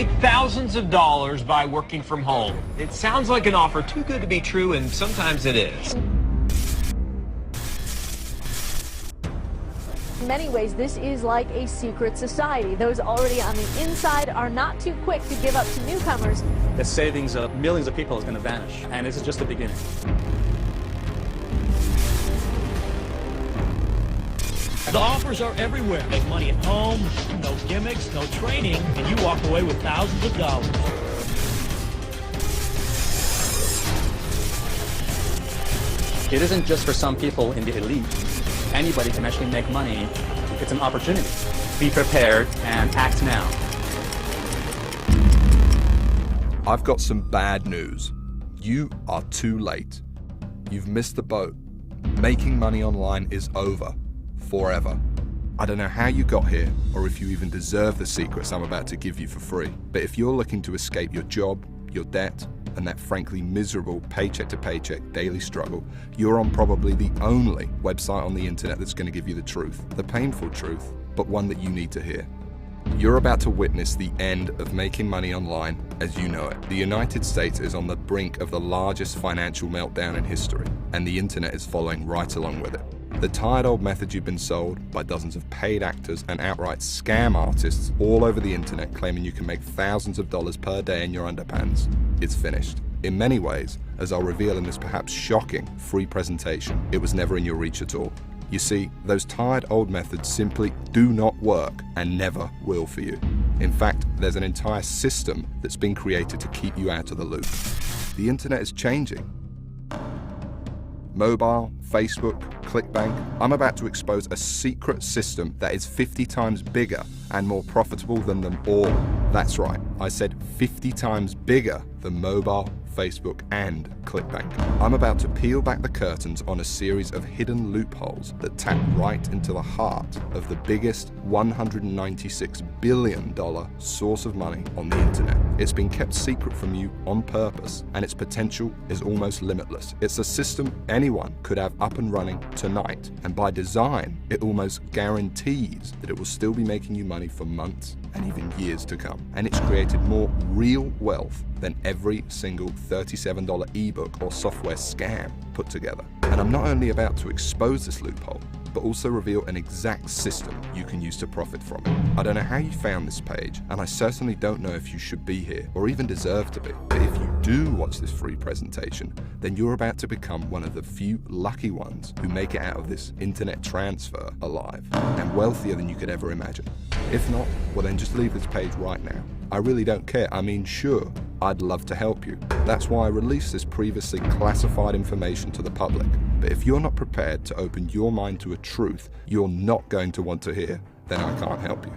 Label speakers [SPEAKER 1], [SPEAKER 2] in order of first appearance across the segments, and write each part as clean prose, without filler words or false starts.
[SPEAKER 1] Make thousands of dollars by working from home. It sounds like an offer too good to be true, and sometimes it is.
[SPEAKER 2] In many ways, this is like a secret society. Those already on the inside are not too quick to give up to newcomers.
[SPEAKER 3] The savings of millions of people is going to vanish, and this is just the beginning.
[SPEAKER 4] The offers are everywhere. Make money at home, no gimmicks, no training, and you walk away with thousands of dollars.
[SPEAKER 3] It isn't just for some people in the elite. Anybody can actually make money. It's an opportunity. Be prepared and act now.
[SPEAKER 5] I've got some bad news. You are too late. You've missed the boat. Making money online is over. Forever. I don't know how you got here, or if you even deserve the secrets I'm about to give you for free, but if you're looking to escape your job, your debt, and that frankly miserable paycheck-to-paycheck daily struggle, you're on probably the only website on the internet that's going to give you the truth, the painful truth, but one that you need to hear. You're about to witness the end of making money online as you know it. The United States is on the brink of the largest financial meltdown in history, and the internet is following right along with it. The tired old method you've been sold by dozens of paid actors and outright scam artists all over the internet claiming you can make thousands of dollars per day in your underpants, it's finished. In many ways, as I'll reveal in this perhaps shocking free presentation, it was never in your reach at all. You see, those tired old methods simply do not work and never will for you. In fact, there's an entire system that's been created to keep you out of the loop. The internet is changing. Mobile, Facebook, ClickBank. I'm about to expose a secret system that is 50 times bigger and more profitable than them all. That's right, I said 50 times bigger than mobile, Facebook, and ClickBank. I'm about to peel back the curtains on a series of hidden loopholes that tap right into the heart of the biggest $196 billion source of money on the internet. It's been kept secret from you on purpose, and its potential is almost limitless. It's a system anyone could have up and running tonight, and by design, it almost guarantees that it will still be making you money for months and even years to come. And it's created more real wealth than every single $37 ebook or software scam put together. And I'm not only about to expose this loophole, but also reveal an exact system you can use to profit from it. I don't know how you found this page, and I certainly don't know if you should be here or even deserve to be. But if you do watch this free presentation, then you're about to become one of the few lucky ones who make it out of this internet transfer alive and wealthier than you could ever imagine. If not, well then just leave this page right now. I really don't care. I mean, sure, I'd love to help you. That's why I released this previously classified information to the public. But if you're not prepared to open your mind to a truth you're not going to want to hear, then I can't help you.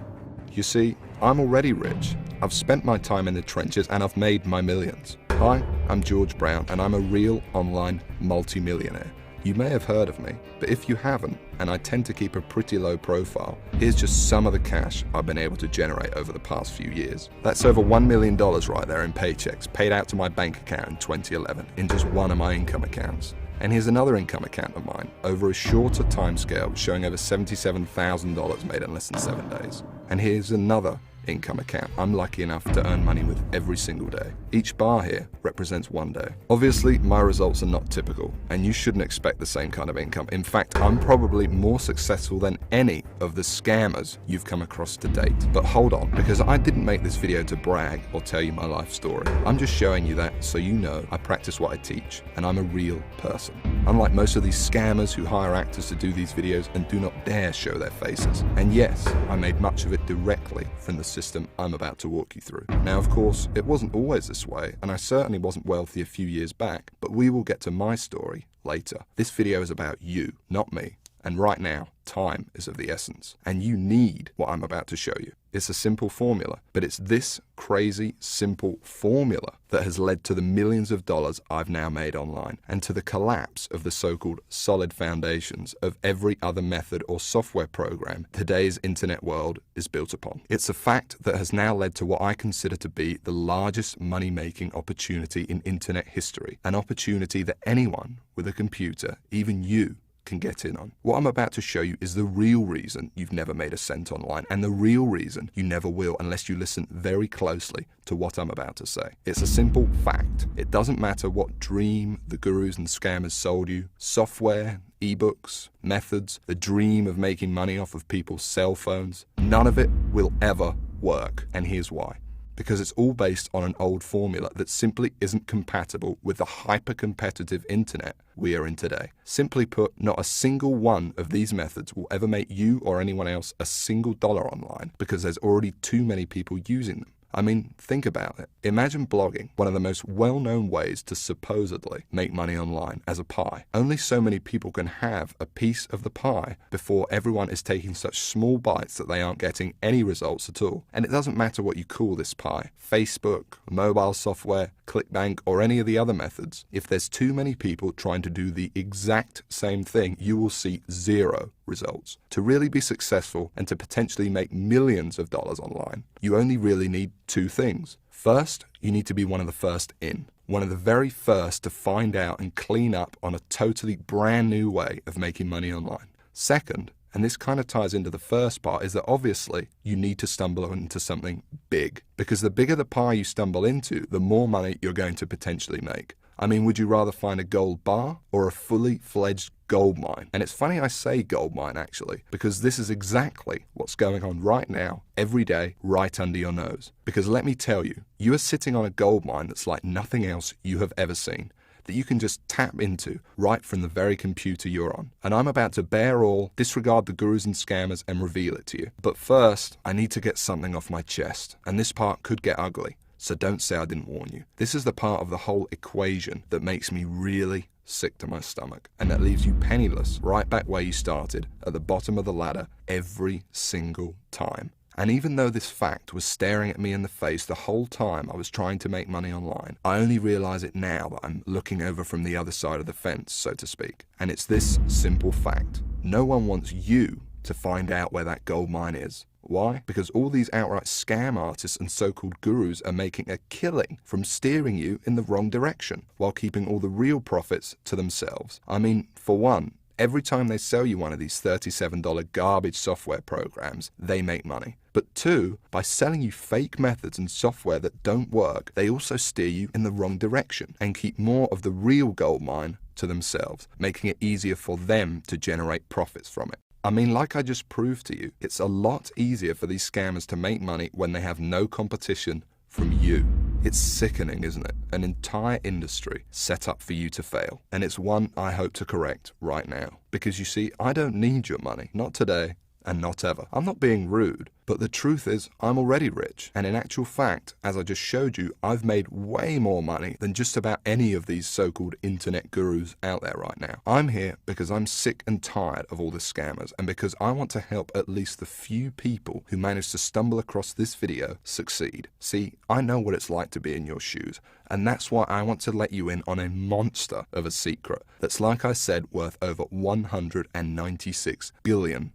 [SPEAKER 5] You see, I'm already rich. I've spent my time in the trenches and I've made my millions. Hi, I'm George Brown, and I'm a real online multimillionaire. You may have heard of me, but if you haven't, and I tend to keep a pretty low profile, here's just some of the cash I've been able to generate over the past few years. That's over $1 million right there in paychecks paid out to my bank account in 2011 in just one of my income accounts. And here's another income account of mine over a shorter timescale showing over $77,000 made in less than 7 days. And here's another income account I'm lucky enough to earn money with every single day. Each bar here represents one day. Obviously, my results are not typical, and you shouldn't expect the same kind of income. In fact, I'm probably more successful than any of the scammers you've come across to date. But hold on, because I didn't make this video to brag or tell you my life story. I'm just showing you that so you know I practice what I teach, and I'm a real person. Unlike most of these scammers who hire actors to do these videos and do not dare show their faces. And yes, I made much of it directly from the system I'm about to walk you through. Now, of course, it wasn't always this way, and I certainly wasn't wealthy a few years back, but we will get to my story later. This video is about you, not me. And right now, time is of the essence. And you need what I'm about to show you. It's a simple formula, but it's this crazy, simple formula that has led to the millions of dollars I've now made online, and to the collapse of the so-called solid foundations of every other method or software program today's internet world is built upon. It's a fact that has now led to what I consider to be the largest money-making opportunity in internet history, an opportunity that anyone with a computer, even you, can get in on. What I'm about to show you is the real reason you've never made a cent online, and the real reason you never will unless you listen very closely to what I'm about to say. It's a simple fact. It doesn't matter what dream the gurus and scammers sold you, software, ebooks, methods, the dream of making money off of people's cell phones. None of it will ever work, and here's why. Because it's all based on an old formula that simply isn't compatible with the hyper-competitive internet we are in today. Simply put, not a single one of these methods will ever make you or anyone else a single dollar online because there's already too many people using them. I mean, think about it. Imagine blogging, one of the most well-known ways to supposedly make money online, as a pie. Only so many people can have a piece of the pie before everyone is taking such small bites that they aren't getting any results at all. And it doesn't matter what you call this pie, Facebook, mobile software, ClickBank, or any of the other methods. If there's too many people trying to do the exact same thing, you will see zero results. To really be successful and to potentially make millions of dollars online, you only really need two things. First, you need to be one of the first in. One of the very first to find out and clean up on a totally brand new way of making money online. Second, and this kind of ties into the first part, is that obviously you need to stumble into something big. Because the bigger the pie you stumble into, the more money you're going to potentially make. I mean, would you rather find a gold bar or a fully fledged gold mine? And it's funny I say gold mine actually, because this is exactly what's going on right now, every day, right under your nose. Because let me tell you, you are sitting on a gold mine that's like nothing else you have ever seen, that you can just tap into right from the very computer you're on. And I'm about to bare all, disregard the gurus and scammers, and reveal it to you. But first, I need to get something off my chest, and this part could get ugly. So don't say I didn't warn you. This is the part of the whole equation that makes me really sick to my stomach, and that leaves you penniless right back where you started, at the bottom of the ladder, every single time. And even though this fact was staring at me in the face the whole time I was trying to make money online, I only realize it now that I'm looking over from the other side of the fence, so to speak. And it's this simple fact. No one wants you to find out where that gold mine is. Why? Because all these outright scam artists and so-called gurus are making a killing from steering you in the wrong direction while keeping all the real profits to themselves. I mean, for one, every time they sell you one of these $37 garbage software programs, they make money. But two, by selling you fake methods and software that don't work, they also steer you in the wrong direction and keep more of the real gold mine to themselves, making it easier for them to generate profits from it. I mean, like I just proved to you, it's a lot easier for these scammers to make money when they have no competition from you. It's sickening, isn't it? An entire industry set up for you to fail. And it's one I hope to correct right now. Because you see, I don't need your money. Not today. And not ever. I'm not being rude, but the truth is I'm already rich. And in actual fact, as I just showed you, I've made way more money than just about any of these so-called internet gurus out there right now. I'm here because I'm sick and tired of all the scammers, and because I want to help at least the few people who manage to stumble across this video succeed. See, I know what it's like to be in your shoes, and that's why I want to let you in on a monster of a secret that's, like I said, worth over $196 billion.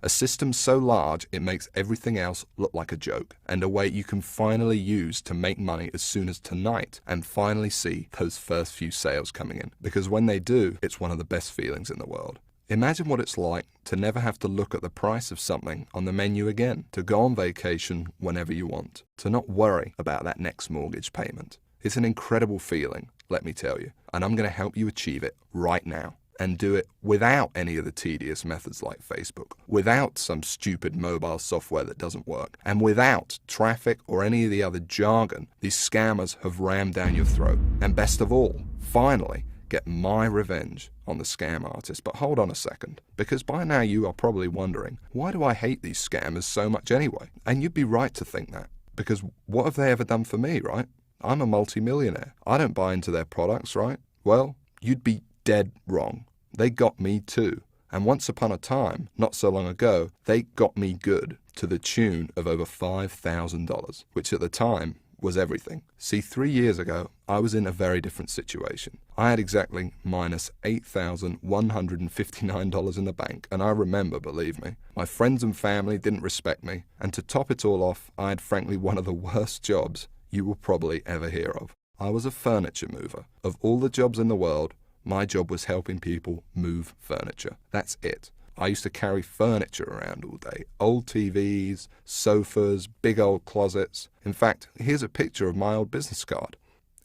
[SPEAKER 5] A system so large it makes everything else look like a joke, and a way you can finally use to make money as soon as tonight and finally see those first few sales coming in. Because when they do, it's one of the best feelings in the world. Imagine what it's like to never have to look at the price of something on the menu again, to go on vacation whenever you want, to not worry about that next mortgage payment. It's an incredible feeling, let me tell you, and I'm going to help you achieve it right now. And do it without any of the tedious methods like Facebook, without some stupid mobile software that doesn't work, and without traffic or any of the other jargon these scammers have rammed down your throat. And best of all, finally, get my revenge on the scam artists. But hold on a second, because by now you are probably wondering, why do I hate these scammers so much anyway? And you'd be right to think that, because what have they ever done for me, right? I'm a multi-millionaire. I don't buy into their products, right? Well, you'd be dead wrong. They got me too. And once upon a time, not so long ago, they got me good to the tune of over $5,000, which at the time was everything. See, 3 years ago, I was in a very different situation. I had exactly minus $8,159 in the bank, and I remember, believe me, my friends and family didn't respect me, and to top it all off, I had frankly one of the worst jobs you will probably ever hear of. I was a furniture mover. Of all the jobs in the world, My job was helping people move furniture. That's it. I used to carry furniture around all day. Old TVs, sofas, big old closets. In fact, here's a picture of my old business card.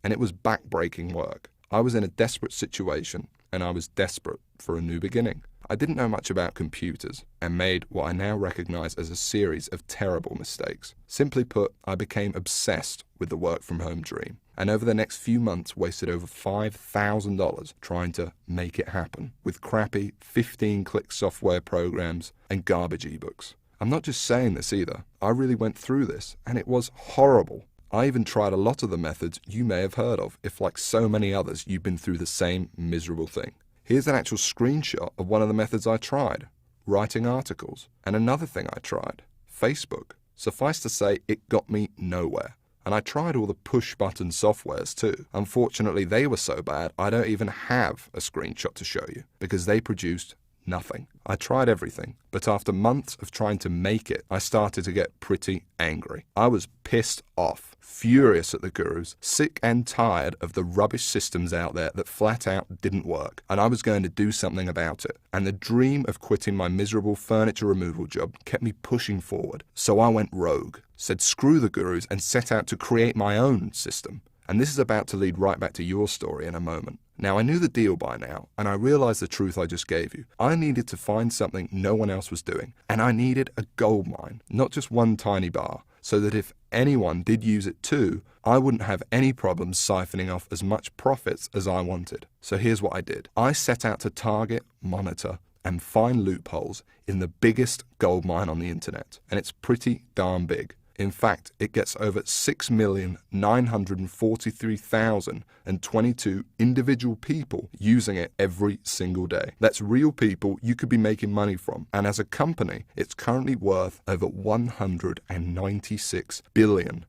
[SPEAKER 5] And it was back-breaking work. I was in a desperate situation, and I was desperate for a new beginning. I didn't know much about computers and made what I now recognize as a series of terrible mistakes. Simply put, I became obsessed with the work-from-home dream, and over the next few months wasted over $5,000 trying to make it happen with crappy 15-click software programs and garbage ebooks. I'm not just saying this either. I really went through this, and it was horrible. I even tried a lot of the methods you may have heard of if, like so many others, you've been through the same miserable thing. Here's an actual screenshot of one of the methods I tried, writing articles. And another thing I tried, Facebook. Suffice to say, it got me nowhere. And I tried all the push-button softwares too. Unfortunately, they were so bad, I don't even have a screenshot to show you, because they produced nothing. I tried everything, but after months of trying to make it, I started to get pretty angry. I was pissed off, furious at the gurus, sick and tired of the rubbish systems out there that flat out didn't work, and I was going to do something about it. And the dream of quitting my miserable furniture removal job kept me pushing forward. So I went rogue, said screw the gurus, and set out to create my own system. And this is about to lead right back to your story in a moment. Now, I knew the deal by now, and I realized the truth I just gave you. I needed to find something no one else was doing, and I needed a gold mine, not just one tiny bar, so that if anyone did use it too, I wouldn't have any problems siphoning off as much profits as I wanted. So here's what I did. I set out to target, monitor, and find loopholes in the biggest gold mine on the internet, and it's pretty darn big. In fact, it gets over 6,943,022 individual people using it every single day. That's real people you could be making money from. And as a company, it's currently worth over $196 billion.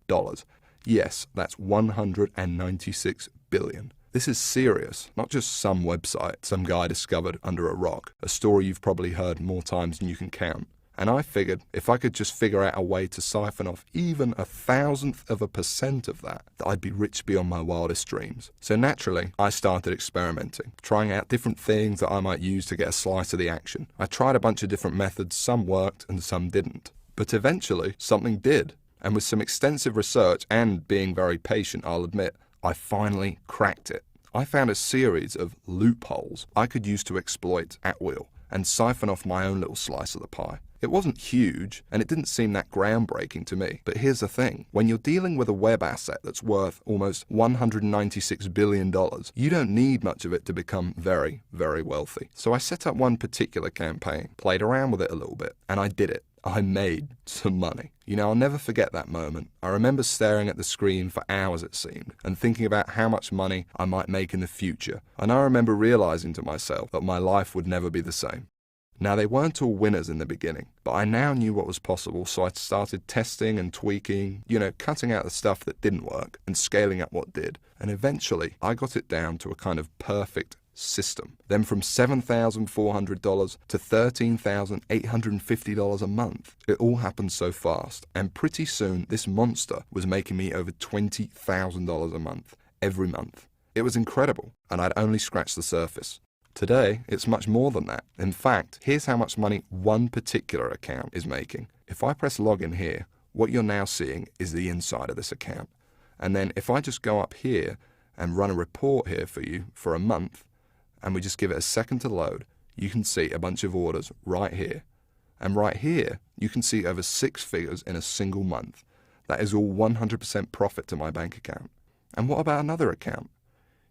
[SPEAKER 5] Yes, that's $196 billion. This is serious, not just some website some guy discovered under a rock, a story you've probably heard more times than you can count. And I figured if I could just figure out a way to siphon off even 1,000% of that, I'd be rich beyond my wildest dreams. So naturally, I started experimenting, trying out different things that I might use to get a slice of the action. I tried a bunch of different methods, some worked and some didn't. But eventually, something did. And with some extensive research and being very patient, I'll admit, I finally cracked it. I found a series of loopholes I could use to exploit at will and siphon off my own little slice of the pie. It wasn't huge, and it didn't seem that groundbreaking to me. But here's the thing. When you're dealing with a web asset that's worth almost $196 billion, you don't need much of it to become very, very wealthy. So I set up one particular campaign, played around with it a little bit, and I did it. I made some money. You know, I'll never forget that moment. I remember staring at the screen for hours, it seemed, and thinking about how much money I might make in the future. And I remember realizing to myself that my life would never be the same. Now, they weren't all winners in the beginning, but I now knew what was possible, so I started testing and tweaking, cutting out the stuff that didn't work and scaling up what did. And eventually, I got it down to a kind of perfect system. Then from $7,400 to $13,850 a month. It all happened so fast, and pretty soon this monster was making me over $20,000 a month, every month. It was incredible, and I'd only scratched the surface. Today, it's much more than that. In fact, here's how much money one particular account is making. If I press login here, what you're now seeing is the inside of this account. And then if I just go up here and run a report here for you for a month, and we just give it a second to load, you can see a bunch of orders right here. And right here, you can see over 6 figures in a single month. That is all 100% profit to my bank account. And what about another account?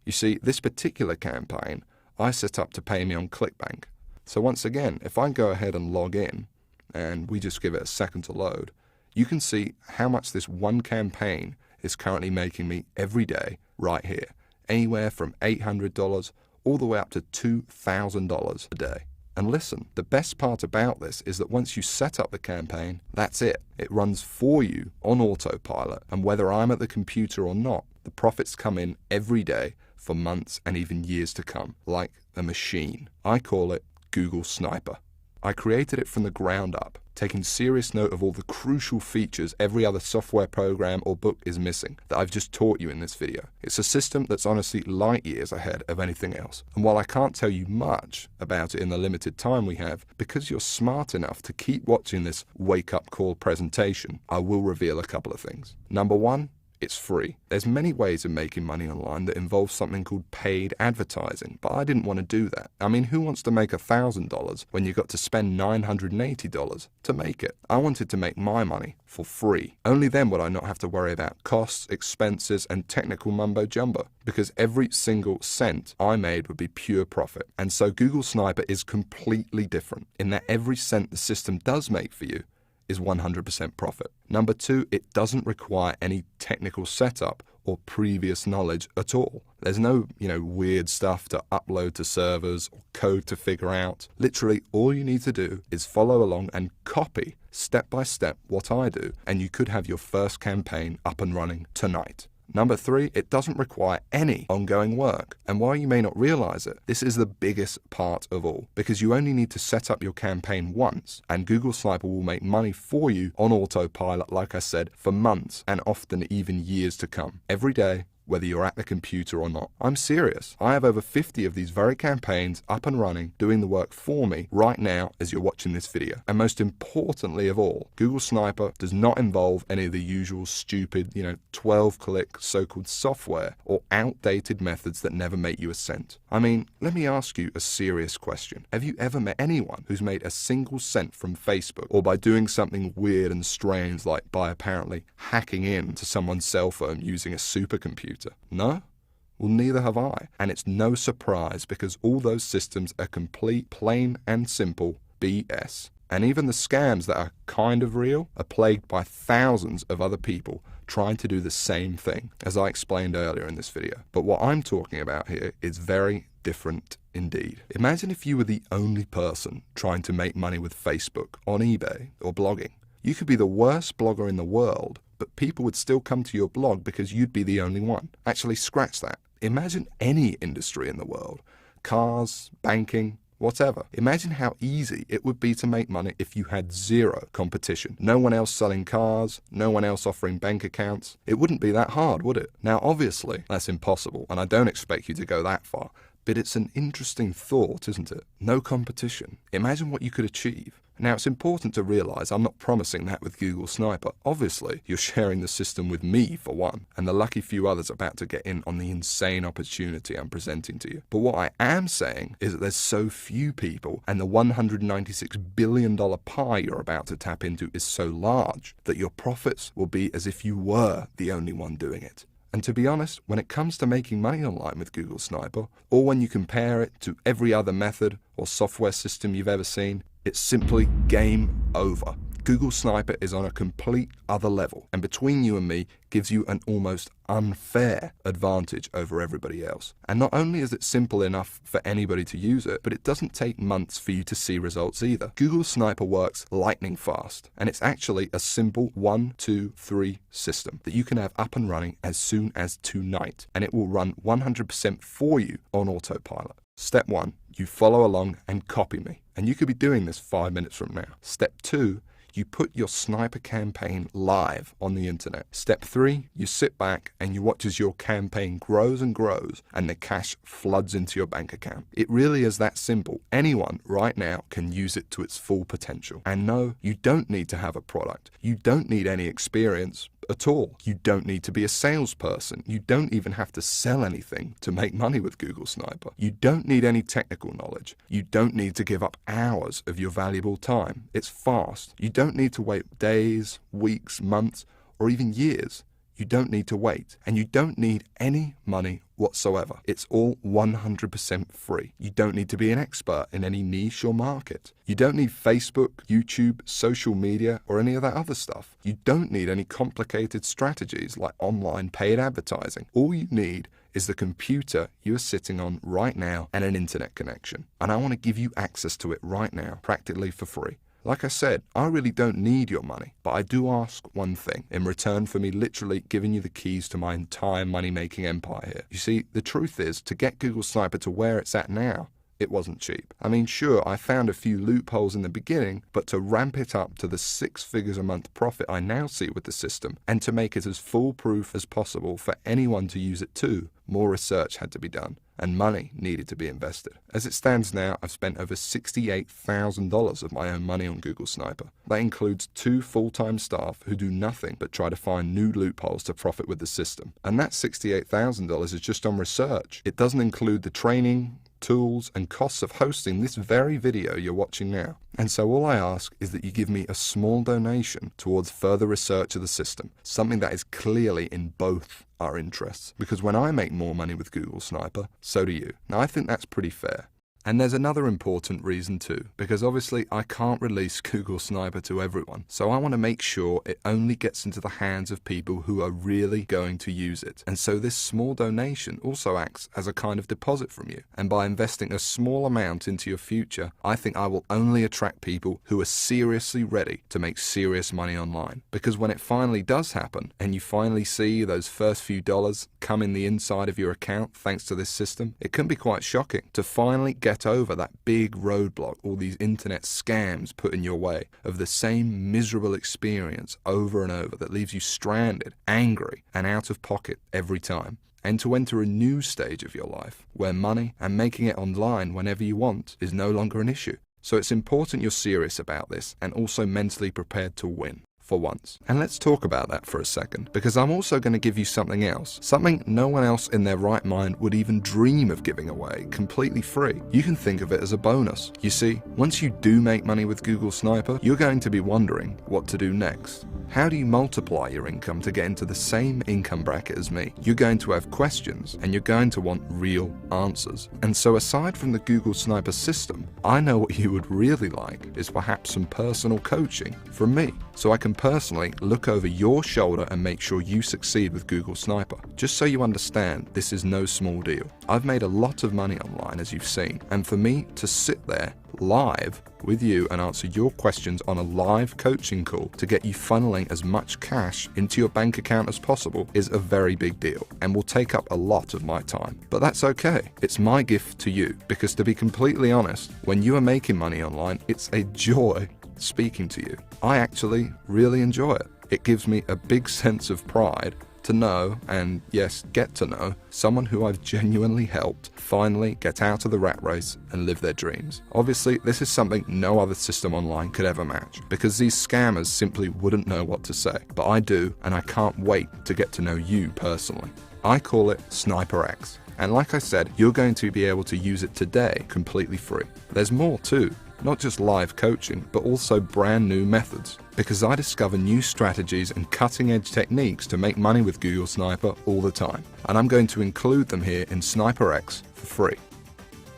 [SPEAKER 5] You see, this particular campaign I set up to pay me on ClickBank. So once again, if I go ahead and log in, and we just give it a second to load, you can see how much this one campaign is currently making me every day right here. Anywhere from $800 all the way up to $2,000 a day. And listen, the best part about this is that once you set up the campaign, that's it. It runs for you on autopilot, and whether I'm at the computer or not, the profits come in every day for months and even years to come, like a machine. I call it Google Sniper. I created it from the ground up, taking serious note of all the crucial features every other software program or book is missing that I've just taught you in this video. It's a system that's honestly light years ahead of anything else. And while I can't tell you much about it in the limited time we have, because you're smart enough to keep watching this wake-up call presentation, I will reveal a couple of things. Number one, it's free. There's many ways of making money online that involve something called paid advertising, but I didn't want to do that. I mean, who wants to make $1,000 when you got to spend $980 to make it? I wanted to make my money for free. Only then would I not have to worry about costs, expenses, and technical mumbo jumbo, because every single cent I made would be pure profit. And so Google Sniper is completely different in that every cent the system does make for you is 100% profit. Number two, it doesn't require any technical setup or previous knowledge at all. There's no, weird stuff to upload to servers or code to figure out. Literally, all you need to do is follow along and copy step by step what I do, and you could have your first campaign up and running tonight. Number three, it doesn't require any ongoing work. And while you may not realize it, this is the biggest part of all, because you only need to set up your campaign once, and Google Sniper will make money for you on autopilot, like I said, for months and often even years to come. Every day, whether you're at the computer or not. I'm serious. I have over 50 of these very campaigns up and running, doing the work for me right now as you're watching this video. And most importantly of all, Google Sniper does not involve any of the usual stupid, 12-click so-called software or outdated methods that never make you a cent. I mean, let me ask you a serious question. Have you ever met anyone who's made a single cent from Facebook, or by doing something weird and strange like by apparently hacking in to someone's cell phone using a supercomputer? No? Well, neither have I. And it's no surprise, because all those systems are complete, plain and simple BS. And even the scams that are kind of real are plagued by thousands of other people trying to do the same thing, as I explained earlier in this video. But what I'm talking about here is very different indeed. Imagine if you were the only person trying to make money with Facebook, on eBay, or blogging. You could be the worst blogger in the world, but people would still come to your blog because you'd be the only one. Actually, scratch that. Imagine any industry in the world. Cars, banking, whatever. Imagine how easy it would be to make money if you had zero competition. No one else selling cars, no one else offering bank accounts. It wouldn't be that hard, would it? Now, obviously, that's impossible, and I don't expect you to go that far. But it's an interesting thought, isn't it? No competition. Imagine what you could achieve. Now, it's important to realize I'm not promising that with Google Sniper. Obviously, you're sharing the system with me, for one, and the lucky few others about to get in on the insane opportunity I'm presenting to you. But what I am saying is that there's so few people, and the $196 billion pie you're about to tap into is so large, that your profits will be as if you were the only one doing it. And to be honest, when it comes to making money online with Google Sniper, or when you compare it to every other method or software system you've ever seen, it's simply game over. Google Sniper is on a complete other level, and between you and me gives you an almost unfair advantage over everybody else. And not only is it simple enough for anybody to use it, but it doesn't take months for you to see results either. Google Sniper works lightning fast, and it's actually a simple 1, 2, 3 system that you can have up and running as soon as tonight, and it will run 100% for you on autopilot. Step 1, you follow along and copy me, and you could be doing this 5 minutes from now. Step 2, you put your Sniper campaign live on the internet. Step 3, you sit back and you watch as your campaign grows and grows and the cash floods into your bank account. It really is that simple. Anyone right now can use it to its full potential. And no, you don't need to have a product. You don't need any experience at all. You don't need to be a salesperson. You don't even have to sell anything to make money with Google Sniper. You don't need any technical knowledge. You don't need to give up hours of your valuable time. It's fast. You don't need to wait days, weeks, months, or even years. You don't need to wait, and you don't need any money whatsoever. It's all 100% free. You don't need to be an expert in any niche or market. You don't need Facebook, YouTube, social media, or any of that other stuff. You don't need any complicated strategies like online paid advertising. All you need is the computer you are sitting on right now and an internet connection. And I want to give you access to it right now, practically for free. Like I said, I really don't need your money, but I do ask one thing in return for me literally giving you the keys to my entire money-making empire here. You see, the truth is, to get Google Sniper to where it's at now, it wasn't cheap. I mean, sure, I found a few loopholes in the beginning, but to ramp it up to the 6 figures a month profit I now see with the system, and to make it as foolproof as possible for anyone to use it too, more research had to be done, and money needed to be invested. As it stands now, I've spent over $68,000 of my own money on Google Sniper. That includes 2 full-time staff who do nothing but try to find new loopholes to profit with the system. And that $68,000 is just on research. It doesn't include the training, tools, and costs of hosting this very video you're watching now. And so all I ask is that you give me a small donation towards further research of the system, something that is clearly in both our interests. Because when I make more money with Google Sniper, so do you. Now I think that's pretty fair. And there's another important reason too, because obviously I can't release Google Sniper to everyone, so I want to make sure it only gets into the hands of people who are really going to use it. And so this small donation also acts as a kind of deposit from you, and by investing a small amount into your future, I think I will only attract people who are seriously ready to make serious money online. Because when it finally does happen, and you finally see those first few dollars come in the inside of your account thanks to this system, it can be quite shocking to finally get over that big roadblock all these internet scams put in your way of the same miserable experience over and over that leaves you stranded, angry, and out of pocket every time. And to enter a new stage of your life where money and making it online whenever you want is no longer an issue. So it's important you're serious about this and also mentally prepared to win. For once. And let's talk about that for a second, because I'm also going to give you something else, something no one else in their right mind would even dream of giving away completely free. You can think of it as a bonus. You see, once you do make money with Google Sniper, you're going to be wondering what to do next. How do you multiply your income to get into the same income bracket as me? You're going to have questions and you're going to want real answers. And so aside from the Google Sniper system, I know what you would really like is perhaps some personal coaching from me, so I can personally look over your shoulder and make sure you succeed with Google Sniper. Just so you understand, this is no small deal. I've made a lot of money online, as you've seen, and for me to sit there live with you and answer your questions on a live coaching call to get you funneling as much cash into your bank account as possible is a very big deal and will take up a lot of my time. But that's okay. It's my gift to you, because to be completely honest, when you are making money online, it's a joy speaking to you. I actually really enjoy it. It gives me a big sense of pride to know, and yes, get to know, someone who I've genuinely helped finally get out of the rat race and live their dreams. Obviously, this is something no other system online could ever match, because these scammers simply wouldn't know what to say. But I do, and I can't wait to get to know you personally. I call it SniperX. And like I said, you're going to be able to use it today completely free. There's more too. Not just live coaching, but also brand new methods. Because I discover new strategies and cutting edge techniques to make money with Google Sniper all the time. And I'm going to include them here in SniperX for free.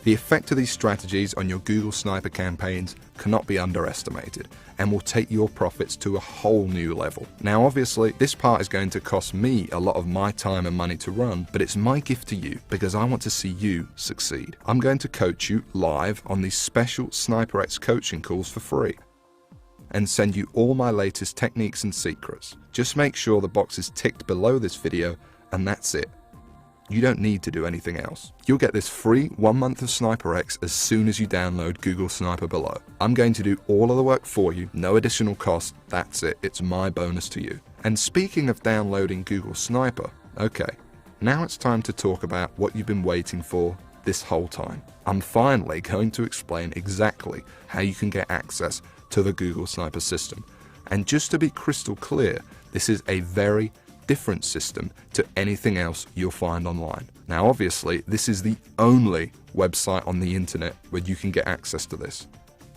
[SPEAKER 5] The effect of these strategies on your Google Sniper campaigns cannot be underestimated and will take your profits to a whole new level. Now obviously, this part is going to cost me a lot of my time and money to run, but it's my gift to you because I want to see you succeed. I'm going to coach you live on these special SniperX coaching calls for free and send you all my latest techniques and secrets. Just make sure the box is ticked below this video and that's it. You don't need to do anything else. You'll get this free 1 month of SniperX as soon as you download Google Sniper below. I'm going to do all of the work for you, no additional cost, that's it, it's my bonus to you. And speaking of downloading Google Sniper, okay, now it's time to talk about what you've been waiting for this whole time. I'm finally going to explain exactly how you can get access to the Google Sniper system. And just to be crystal clear, this is a very different system to anything else you'll find online. Now obviously, this is the only website on the internet where you can get access to this.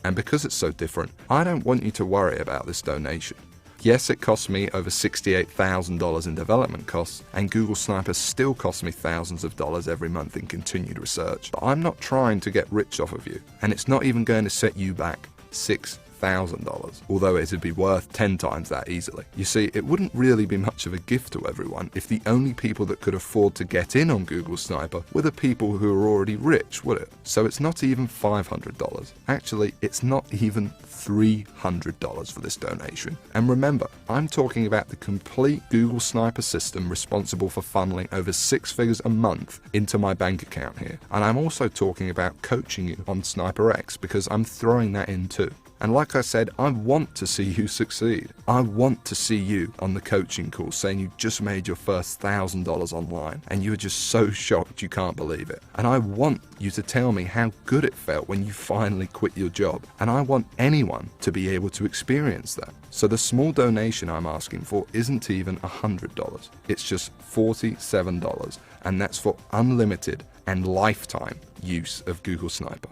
[SPEAKER 5] And because it's so different, I don't want you to worry about this donation. Yes, it cost me over $68,000 in development costs, and Google Sniper still costs me thousands of dollars every month in continued research. But I'm not trying to get rich off of you, and it's not even going to set you back 6 $100,000, although it'd be worth 10 times that easily. You see, it wouldn't really be much of a gift to everyone if the only people that could afford to get in on Google Sniper were the people who are already rich, would it? So it's not even $500. Actually, it's not even $300 for this donation. And remember, I'm talking about the complete Google Sniper system responsible for funneling over 6 figures a month into my bank account here. And I'm also talking about coaching you on SniperX, because I'm throwing that in too. And like I said, I want to see you succeed. I want to see you on the coaching call saying you just made your first $1,000 online and you're just so shocked you can't believe it. And I want you to tell me how good it felt when you finally quit your job. And I want anyone to be able to experience that. So the small donation I'm asking for isn't even $100. It's just $47. And that's for unlimited and lifetime use of Google Sniper.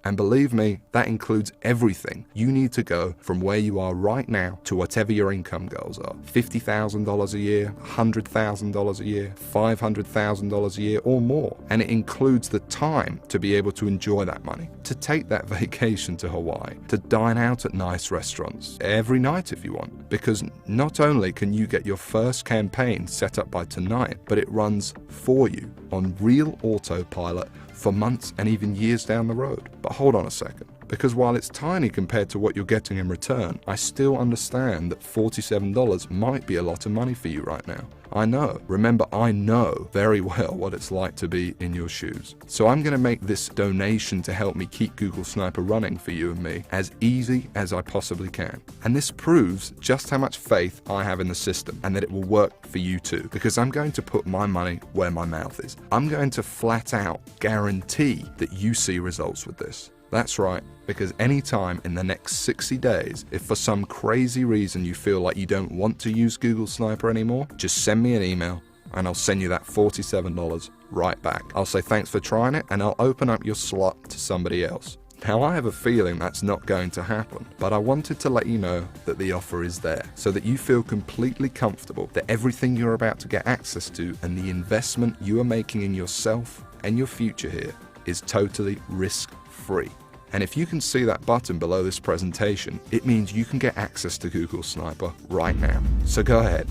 [SPEAKER 5] And believe me, that includes everything you need to go from where you are right now to whatever your income goals are. $50,000 a year, $100,000 a year, $500,000 a year or more. And it includes the time to be able to enjoy that money, to take that vacation to Hawaii, to dine out at nice restaurants every night if you want. Because not only can you get your first campaign set up by tonight, but it runs for you on real autopilot for months and even years down the road. But hold on a second, because while it's tiny compared to what you're getting in return, I still understand that $47 might be a lot of money for you right now. I know. Remember, I know very well what it's like to be in your shoes. So I'm going to make this donation to help me keep Google Sniper running for you and me as easy as I possibly can. And this proves just how much faith I have in the system and that it will work for you too, because I'm going to put my money where my mouth is. I'm going to flat out guarantee that you see results with this. That's right, because anytime in the next 60 days, if for some crazy reason you feel like you don't want to use Google Sniper anymore, just send me an email and I'll send you that $47 right back. I'll say thanks for trying it and I'll open up your slot to somebody else. Now, I have a feeling that's not going to happen, but I wanted to let you know that the offer is there so that you feel completely comfortable that everything you're about to get access to and the investment you are making in yourself and your future here is totally risk-free. And if you can see that button below this presentation, it means you can get access to Google Sniper right now. So go ahead,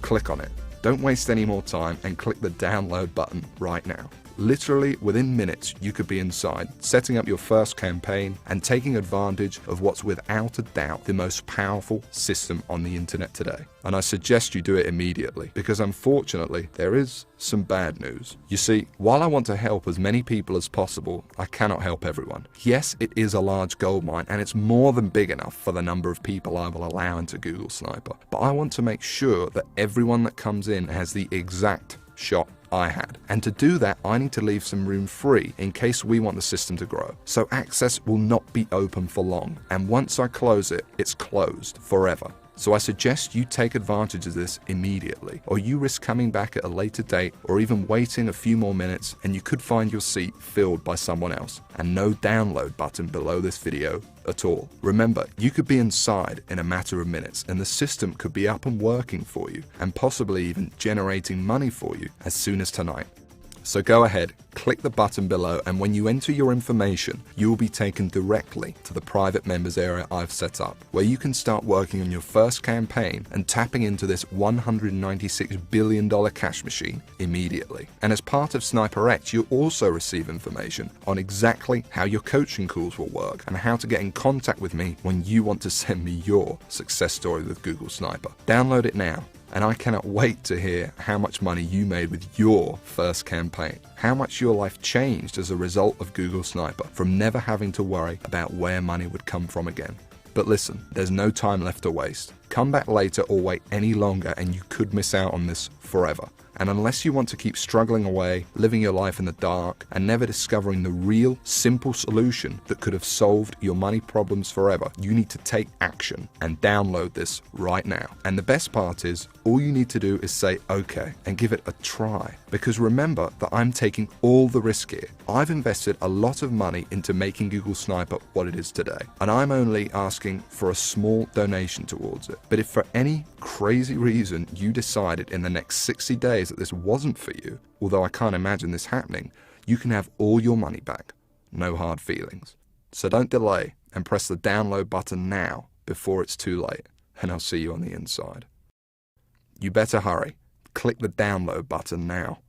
[SPEAKER 5] click on it. Don't waste any more time and click the download button right now. Literally within minutes, you could be inside, setting up your first campaign and taking advantage of what's without a doubt the most powerful system on the internet today. And I suggest you do it immediately, because unfortunately, there is some bad news. You see, while I want to help as many people as possible, I cannot help everyone. Yes, it is a large goldmine, and it's more than big enough for the number of people I will allow into Google Sniper. But I want to make sure that everyone that comes in has the exact shot I had. And to do that, I need to leave some room free in case we want the system to grow. So access will not be open for long. And once I close it, it's closed forever. So I suggest you take advantage of this immediately, or you risk coming back at a later date or even waiting a few more minutes and you could find your seat filled by someone else, and no download button below this video at all. Remember, you could be inside in a matter of minutes and the system could be up and working for you and possibly even generating money for you as soon as tonight. So go ahead, click the button below, and when you enter your information, you will be taken directly to the private members area I've set up, where you can start working on your first campaign and tapping into this $196 billion cash machine immediately. And as part of SniperX, you'll also receive information on exactly how your coaching calls will work and how to get in contact with me when you want to send me your success story with Google Sniper. Download it now. And I cannot wait to hear how much money you made with your first campaign, how much your life changed as a result of Google Sniper, from never having to worry about where money would come from again. But listen, there's no time left to waste. Come back later or wait any longer and you could miss out on this forever. And unless you want to keep struggling away, living your life in the dark, and never discovering the real, simple solution that could have solved your money problems forever, you need to take action and download this right now. And the best part is, all you need to do is say okay and give it a try. Because remember that I'm taking all the risk here. I've invested a lot of money into making Google Sniper what it is today, and I'm only asking for a small donation towards it. But if for any crazy reason you decided in the next 60 days that this wasn't for you, although I can't imagine this happening, you can have all your money back. No hard feelings. So don't delay. and press the download button now before it's too late, and I'll see you on the inside. You better hurry. Click the download button now.